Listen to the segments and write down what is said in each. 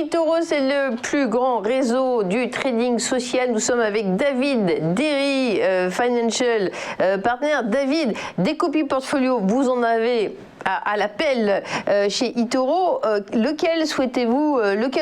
eToro, c'est le plus grand réseau du trading social. Nous sommes avec David Derry, Financial Partner. David, des copies portfolio, vous en avez à l'appel chez eToro. Lequel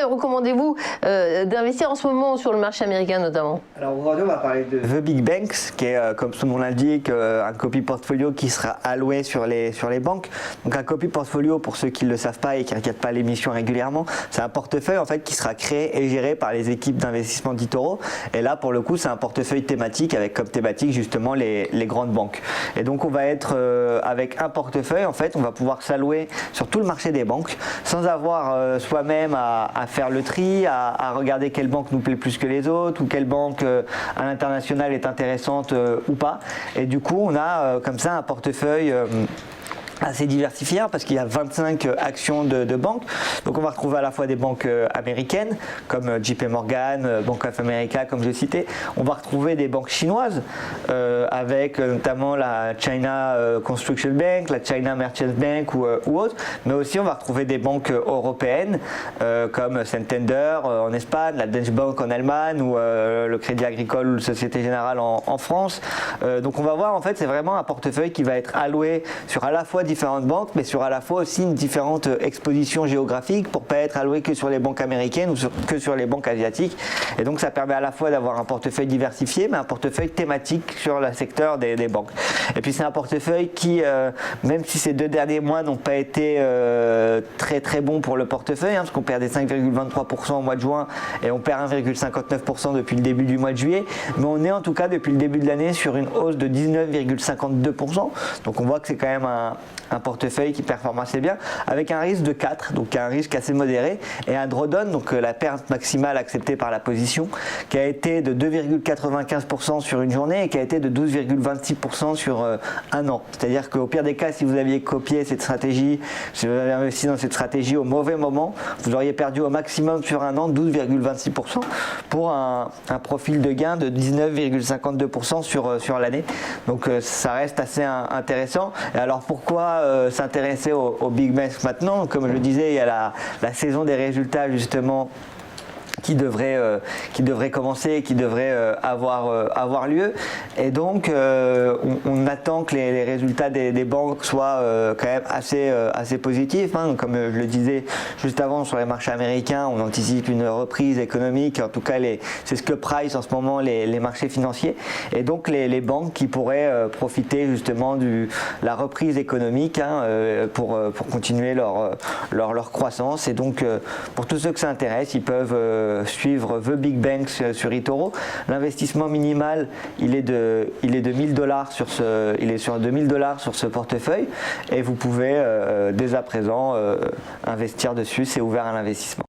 recommandez-vous d'investir en ce moment sur le marché américain notamment? Alors aujourd'hui on va parler de The Big Banks, qui est comme son nom l'indique un copy portfolio qui sera alloué sur les banques. Donc un copy portfolio, pour ceux qui ne le savent pas et qui ne regardent pas l'émission régulièrement, c'est un portefeuille en fait qui sera créé et géré par les équipes d'investissement d'eToro. Et là pour le coup c'est un portefeuille thématique avec comme thématique justement les grandes banques. Et donc on va être avec un portefeuille en fait, on va pouvoir s'allouer sur tout le marché des banques sans avoir soi-même à faire le tri, à regarder quelle banque nous plaît plus que les autres ou quelle banque à l'international est intéressante ou pas. Et du coup on a comme ça un portefeuille assez diversifié parce qu'il y a 25 actions de banques. Donc on va retrouver à la fois des banques américaines comme JP Morgan, Bank of America comme je citais. On va retrouver des banques chinoises avec notamment la China Construction Bank, la China Merchants Bank ou autres. Mais aussi on va retrouver des banques européennes comme Santander en Espagne, la Deutsche Bank en Allemagne ou le Crédit Agricole ou la Société Générale en France. Donc on va voir en fait c'est vraiment un portefeuille qui va être alloué sur à la fois différentes banques, mais sur à la fois aussi une différente exposition géographique pour pas être alloué que sur les banques américaines ou que sur les banques asiatiques. Et donc ça permet à la fois d'avoir un portefeuille diversifié, mais un portefeuille thématique sur le secteur des banques. Et puis c'est un portefeuille qui, même si ces 2 derniers mois n'ont pas été très bons pour le portefeuille, parce qu'on perdait 5,23% au mois de juin et on perd 1,59% depuis le début du mois de juillet, mais on est en tout cas depuis le début de l'année sur une hausse de 19,52%. Donc on voit que c'est quand même un portefeuille qui performe assez bien, avec un risque de 4, donc un risque assez modéré, et un drawdown, donc la perte maximale acceptée par la position, qui a été de 2,95% sur une journée et qui a été de 12,26% sur un an. C'est-à-dire qu'au pire des cas, si vous aviez copié cette stratégie, si vous avez investi dans cette stratégie au mauvais moment, vous auriez perdu au maximum sur un an 12,26% pour un profil de gain de 19,52% sur l'année. Donc ça reste assez intéressant. Et alors pourquoi s'intéresser aux Big Banks maintenant? Comme je le disais, il y a la saison des résultats justement qui devrait commencer, qui devrait avoir lieu. Et donc on attend que les résultats des banques soient quand même assez positifs. Comme je le disais juste avant sur les marchés américains, on anticipe une reprise économique, en tout cas c'est ce que price en ce moment les marchés financiers. Et donc les banques qui pourraient profiter justement de la reprise économique pour continuer leur croissance. Et donc pour tous ceux que ça intéresse, ils peuvent suivre The Big Banks sur eToro. L'investissement minimal, il est de 1000$ sur ce portefeuille et vous pouvez dès à présent investir dessus, c'est ouvert à l'investissement.